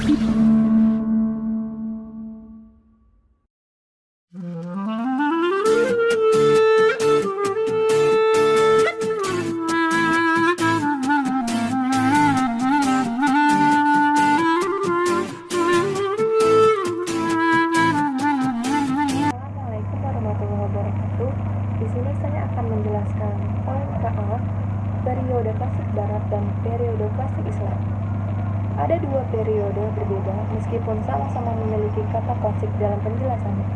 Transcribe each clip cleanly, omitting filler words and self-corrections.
Assalamualaikum warahmatullahi wabarakatuh. Di sini saya akan menjelaskan poin KA, periode klasik Barat dan periode klasik Islam. Ada dua periode berbeda meskipun sama-sama memiliki kata klasik dalam penjelasannya.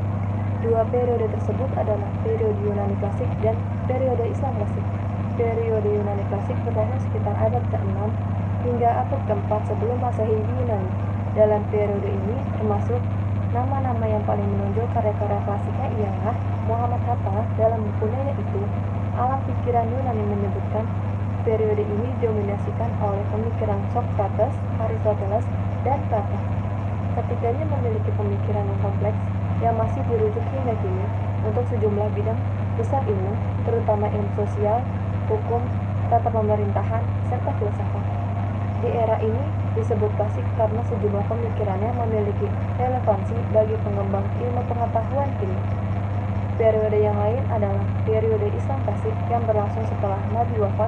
Dua periode tersebut adalah periode Yunani klasik dan periode Islam klasik. Periode Yunani klasik berlangsung sekitar abad ke-6 hingga abad ke-4 sebelum Masehi di Yunani. Dalam periode ini termasuk nama-nama yang paling menonjol karya-karya klasiknya ialah Muhammad Hatta dalam bukunya yaitu Alam Pikiran Yunani menyebutkan periode ini didominasikan oleh pemikiran Socrates, Aristoteles, dan Plato. Ketiganya memiliki pemikiran yang kompleks yang masih dirujuk hingga kini untuk sejumlah bidang besar ilmu, terutama ilmu sosial, hukum, tata pemerintahan, serta filsafat. Di era ini disebut klasik karena sejumlah pemikirannya memiliki relevansi bagi pengembang ilmu pengetahuan kini. Periode yang lain adalah periode Islam klasik yang berlangsung setelah Nabi wafat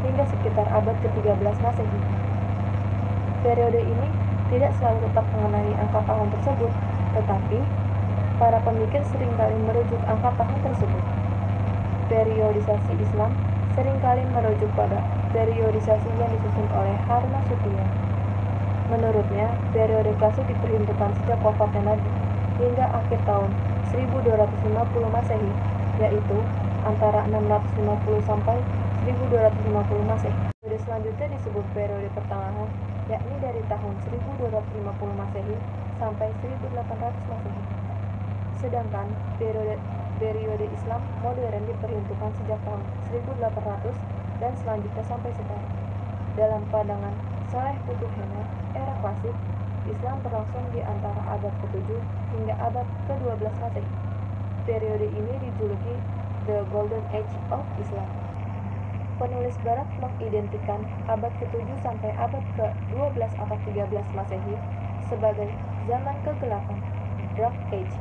hingga sekitar abad ke-13 Masehi. Periode ini tidak selalu tetap mengenai angka tahun tersebut, tetapi para pemikir seringkali merujuk angka tahun tersebut. Periodisasi Islam seringkali merujuk pada periodisasi yang disusun oleh Harun Masution. Menurutnya, periode klasik diperhitungkan sejak wafatnya Nabi hingga akhir tahun 1250 Masehi, yaitu antara 650 sampai 1250 Masehi. Periode selanjutnya disebut periode pertengahan, yakni dari tahun 1250 Masehi sampai 1800 Masehi. Sedangkan periode Islam modern diperhitungkan sejak tahun 1800 dan selanjutnya sampai sekarang. Dalam pandangan Saleh Futuhena, era klasik Islam berlangsung di antara abad ke-7 hingga abad ke-12 Masehi. Periode ini dijuluki The Golden Age of Islam. Penulis Barat mengidentikan abad ke-7 sampai abad ke-12 atau 13 Masehi sebagai zaman kegelapan, Dark Age.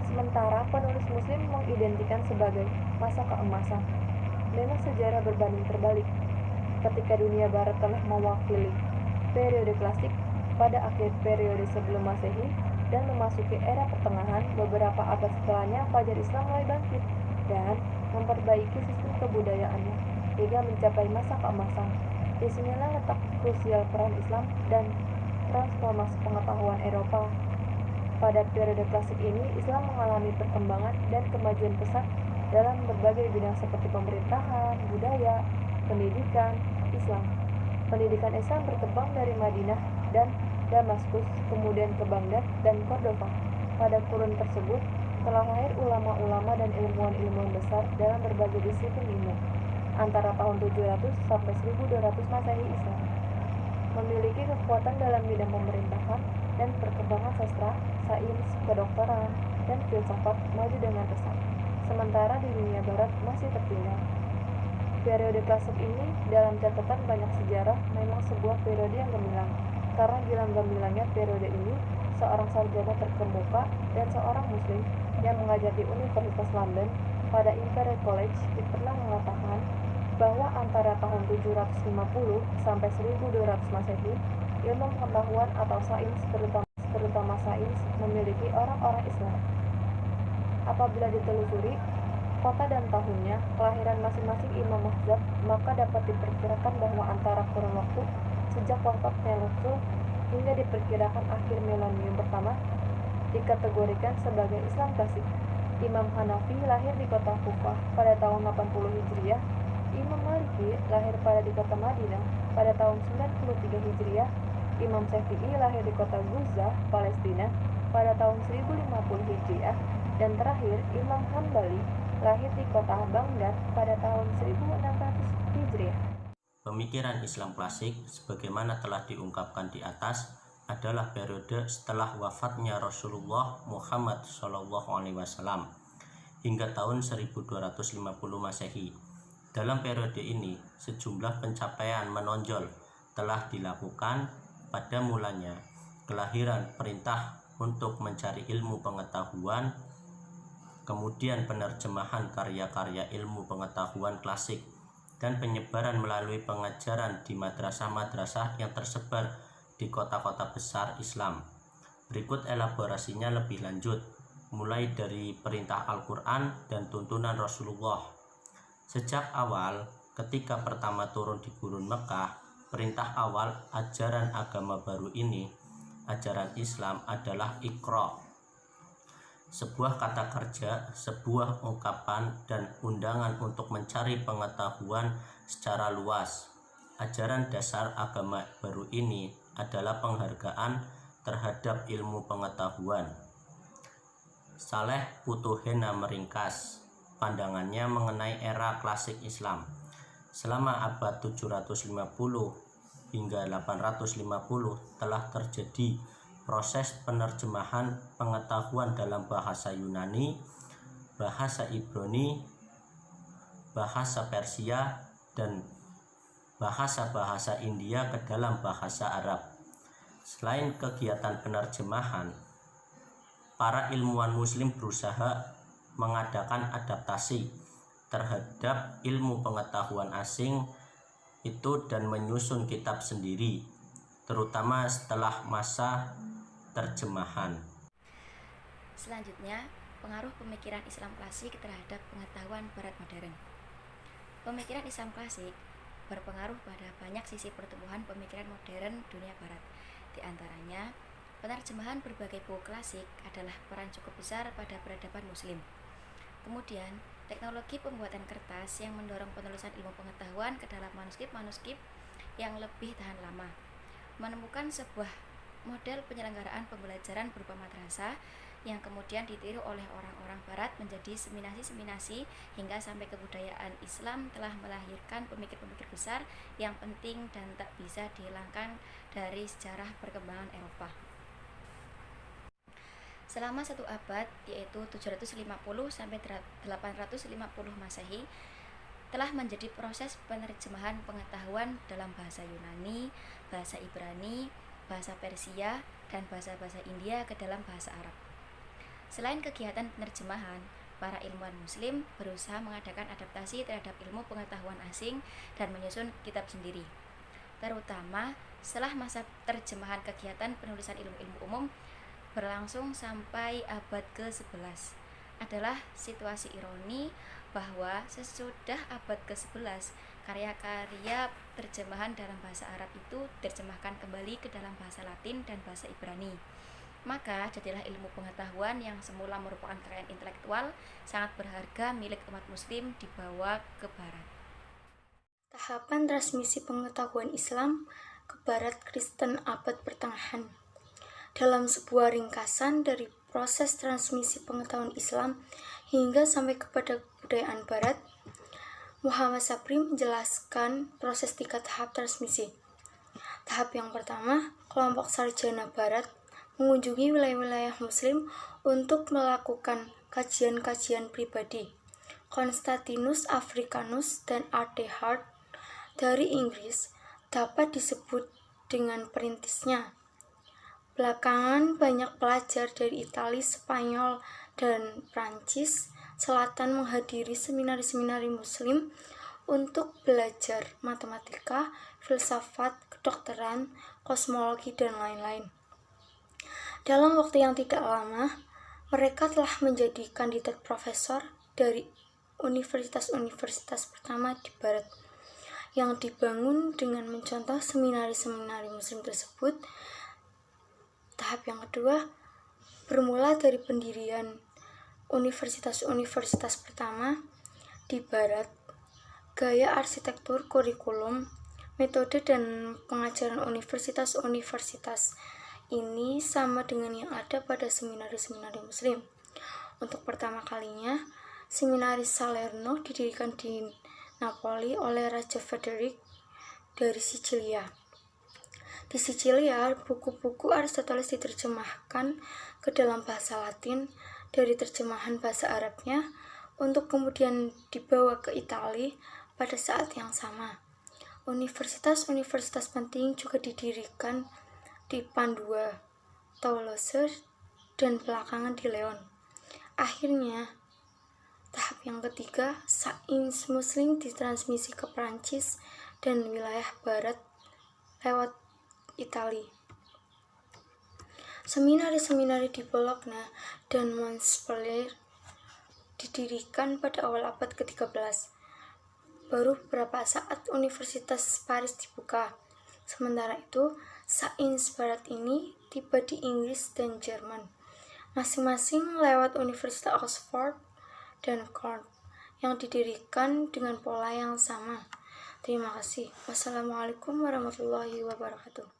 Sementara penulis Muslim mengidentikan sebagai masa keemasan. Memang sejarah berbanding terbalik. Ketika dunia Barat telah mewakili periode klasik pada akhir periode sebelum Masehi dan memasuki era pertengahan, beberapa abad setelahnya fajar Islam mulai bangkit dan memperbaiki sistem kebudayaannya hingga mencapai masa keemasan. Disinilah letak krusial peran Islam dan transformasi pengetahuan Eropa. Pada periode klasik ini, Islam mengalami perkembangan dan kemajuan pesat dalam berbagai bidang seperti pemerintahan, budaya, pendidikan, Islam. Pendidikan Islam berkembang dari Madinah dan Damaskus, kemudian ke Baghdad dan Cordova. Pada kurun tersebut, telah lahir ulama-ulama dan ilmuwan-ilmuwan besar dalam berbagai disiplin ilmu. Antara tahun 700 sampai 1200 Masehi, Islam memiliki kekuatan dalam bidang pemerintahan dan perkembangan sastra, sains, kedokteran, dan filsafat maju dengan pesat. Sementara di dunia Barat masih tertinggal. Periode klasik ini dalam catatan banyak sejarah memang sebuah periode yang gemilang, karena dalam gemilangnya periode ini seorang sarjana terkemuka dan seorang muslim yang mengajar di Universitas London pada Imperial College pernah mengatakan bahwa antara tahun 750 sampai 1200 Masehi, ilmu pengetahuan atau sains terutama sains memiliki orang-orang Islam. Apabila ditelusuri kota dan tahunnya, kelahiran masing-masing imam mazhab, maka dapat diperkirakan bahwa antara kurun waktu sejak wafatnya Rasul hingga diperkirakan akhir milenium pertama dikategorikan sebagai Islam klasik. Imam Hanafi lahir di kota Kufah pada tahun 80 Hijriah, Imam Maliki lahir di kota Madinah pada tahun 93 Hijriah, Imam Syafi'i lahir di kota Guza, Palestina pada tahun 1050 Hijriah, dan terakhir Imam Hambali lahir di kota Baghdad pada tahun 1600 Hijriah. Pemikiran Islam klasik sebagaimana telah diungkapkan di atas adalah periode setelah wafatnya Rasulullah Muhammad SAW hingga tahun 1250 Masehi. Dalam periode ini, sejumlah pencapaian menonjol telah dilakukan. Pada mulanya, kelahiran perintah untuk mencari ilmu pengetahuan, kemudian penerjemahan karya-karya ilmu pengetahuan klasik, dan penyebaran melalui pengajaran di madrasah-madrasah yang tersebar di kota-kota besar Islam. Berikut elaborasinya lebih lanjut, mulai dari perintah Al-Quran dan tuntunan Rasulullah. Sejak awal, ketika pertama turun di Gurun Mekah, perintah awal ajaran agama baru ini, ajaran Islam, adalah Iqra, sebuah kata kerja, sebuah ungkapan dan undangan untuk mencari pengetahuan secara luas. Ajaran dasar agama baru ini adalah penghargaan terhadap ilmu pengetahuan. Saleh Putuhena meringkas pandangannya mengenai era klasik Islam. Selama abad 750 hingga 850 telah terjadi proses penerjemahan pengetahuan dalam bahasa Yunani, bahasa Ibrani, bahasa Persia, dan bahasa-bahasa India ke dalam bahasa Arab. Selain kegiatan penerjemahan, para ilmuwan Muslim berusaha mengadakan adaptasi terhadap ilmu pengetahuan asing itu dan menyusun kitab sendiri, terutama setelah masa terjemahan. Selanjutnya, pengaruh pemikiran Islam klasik terhadap pengetahuan Barat modern. Pemikiran Islam klasik berpengaruh pada banyak sisi pertumbuhan pemikiran modern dunia Barat. Di antaranya, penerjemahan berbagai buku klasik adalah peran cukup besar pada peradaban Muslim. Kemudian, teknologi pembuatan kertas yang mendorong penulisan ilmu pengetahuan ke dalam manuskrip-manuskrip yang lebih tahan lama. Menemukan sebuah model penyelenggaraan pembelajaran berupa madrasah yang kemudian ditiru oleh orang-orang Barat menjadi seminasi-seminasi hingga sampai kebudayaan Islam telah melahirkan pemikir-pemikir besar yang penting dan tak bisa dihilangkan dari sejarah perkembangan Eropa. Selama satu abad, yaitu 750 sampai 850 Masehi, telah menjadi proses penerjemahan pengetahuan dalam bahasa Yunani, bahasa Ibrani, bahasa Persia, dan bahasa-bahasa India ke dalam bahasa Arab. Selain kegiatan penerjemahan, para ilmuwan Muslim berusaha mengadakan adaptasi terhadap ilmu pengetahuan asing dan menyusun kitab sendiri. Terutama setelah masa terjemahan, kegiatan penulisan ilmu-ilmu umum berlangsung sampai abad ke-11. Adalah situasi ironi bahwa sesudah abad ke-11, karya-karya terjemahan dalam bahasa Arab itu diterjemahkan kembali ke dalam bahasa Latin dan bahasa Ibrani. Maka jadilah ilmu pengetahuan yang semula merupakan kekayaan intelektual sangat berharga milik umat Muslim dibawa ke Barat. Tahapan transmisi pengetahuan Islam ke Barat Kristen abad pertengahan. Dalam sebuah ringkasan dari proses transmisi pengetahuan Islam hingga sampai kepada kebudayaan Barat, Muhammad Sabri menjelaskan proses 3 tahap transmisi. Tahap yang pertama, kelompok sarjana Barat mengunjungi wilayah-wilayah Muslim untuk melakukan kajian-kajian pribadi. Constantinus Africanus dan R.D. Hart dari Inggris dapat disebut dengan perintisnya. Belakangan banyak pelajar dari Italia, Spanyol, dan Prancis Selatan menghadiri seminar-seminar Muslim untuk belajar matematika, filsafat, kedokteran, kosmologi, dan lain-lain. Dalam waktu yang tidak lama, mereka telah menjadi kandidat profesor dari universitas-universitas pertama di Barat yang dibangun dengan mencontoh seminari-seminari Muslim tersebut. Tahap yang kedua bermula dari pendirian universitas-universitas pertama di Barat. Gaya arsitektur, kurikulum, metode, dan pengajaran universitas-universitas ini sama dengan yang ada pada seminari-seminari Muslim. Untuk pertama kalinya, seminari Salerno didirikan di Napoli oleh Raja Frederick dari Sicilia. Di Sicilia, buku-buku Aristoteles diterjemahkan ke dalam bahasa Latin dari terjemahan bahasa Arabnya untuk kemudian dibawa ke Italia pada saat yang sama. Universitas-universitas penting juga didirikan di Padua, Toulouse, dan belakangan di Lyon. Akhirnya, tahap yang ketiga, sains muslim ditransmisi ke Prancis dan wilayah barat lewat Italia. Seminari-seminari di Bologna dan Montpellier didirikan pada awal abad ke-13. Baru beberapa saat Universitas Paris dibuka. Sementara itu, sains barat ini tiba di Inggris dan Jerman, masing-masing lewat Universitas Oxford dan Cornell, yang didirikan dengan pola yang sama. Terima kasih. Wassalamualaikum warahmatullahi wabarakatuh.